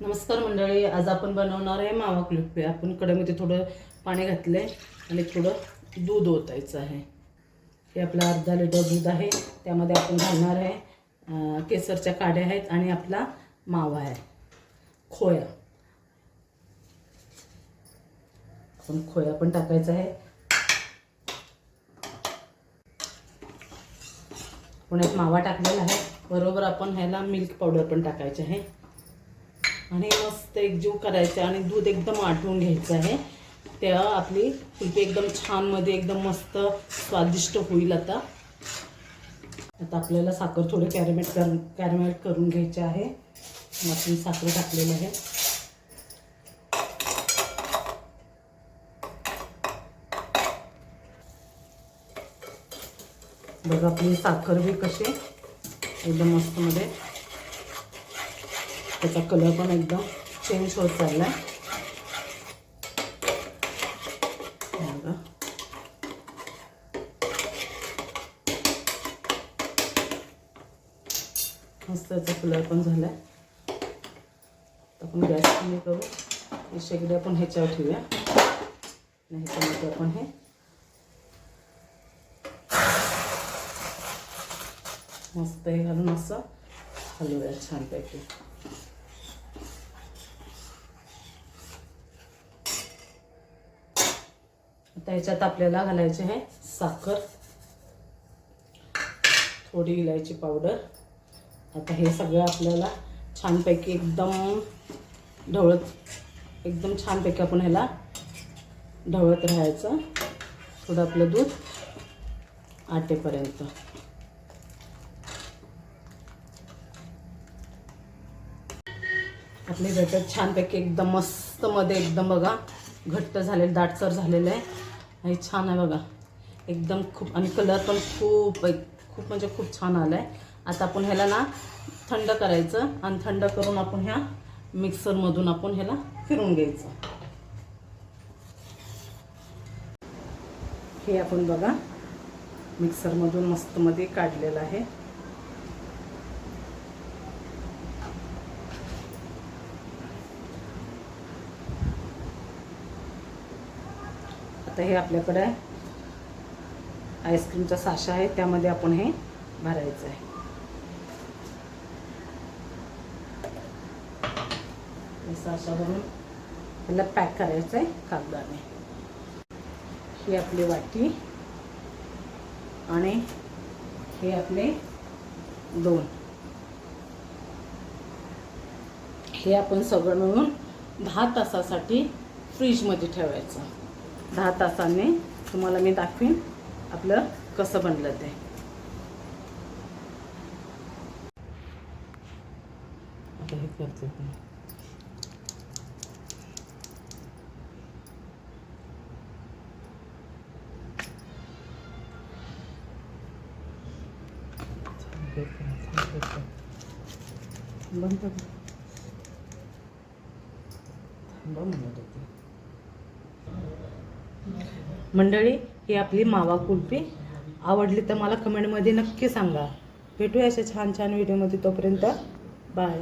नमस्कार मंडळी, आज आपण बनवणार आहे मावा कुल्फी। आपण कढईमध्ये थोडं पाणी घातले आणि थोडं दूध ओतायचं आहे। हे आपला अर्धा लिटर दूध आहे, त्यामध्ये आपण घालणार आहे केसरच्या काड्या आहेत आणि आपला मावा आहे, खोया। आपण खोया पण टाकायचा आहे। आपण एक मावा टाकलेला आहे, बरोबर आपण ह्याला मिल्क पावडर पण टाकायचे आहे आणि मस्त एकजीव करायचं आणि दूध एकदम आटवून घ्यायचं आहे। त्या आपली कुल्फी एकदम छान मध्ये एकदम मस्त स्वादिष्ट होईल। आता आपल्याला साखर थोडी कॅरमेल करून घ्यायची आहे। आपण साखर टाकलेली आहे। बघा आपली साखर भी कशी एकदम मस्त मध्ये, त्याचा कलर पण एकदम चेंज होत चाललाय। मस्त त्याचा कलर पण झालाय। आपण गॅस कमी करू, हे शेगडी आपण ह्याच्यावर ठेवूया, नाही तर आपण हे मस्त हे घालून असं हलवूया छानपैकी। आता ह्याच्यात आपल्याला घालायचे आहे साखर, थोडी इलायची पावडर। आता हे सगळं आपल्याला छानपैकी एकदम ढवळत, एकदम छानपैकी आपण ह्याला ढवळत राहायचं, थोडं आपलं दूध आटेपर्यंत। आपले बॅटर छानपैकी एकदम मस्त मध्ये एकदम बघा घट्ट झालेलं, दाटसर झालेलं आहे आणि छान आहे बघा एकदम खूप, आणि कलर पण खूप म्हणजे खूप छान आलाय। आता आपण ह्याला ना थंड करायचं आणि थंड करून आपण ह्या मिक्सरमधून आपण ह्याला फिरून घ्यायचं। हे आपण बघा मिक्सरमधून मस्त मध्ये काढलेलं आहे। आता हे आपल्याकडे आईस्क्रीमचा साचा आहे, त्यामध्ये आपण हे भरायचं आहे। साचा भरून त्याला पॅक करायचं आहे कागदाने। ही आपली वाटी आणि हे आपले दोन, हे आपण सगळं मिळून 10 तासासाठी फ्रीजमध्ये ठेवायचं। 10 तासाने तुम्हाला मी दाखवीन आपलं कसं बनलं ते। आता हे करते बंद मंडळी, ही आपली मावा कुल्फी आवडली तर मला कमेंटमध्ये नक्की सांगा। भेटूया अशा छान छान व्हिडिओमध्ये, तोपर्यंत बाय।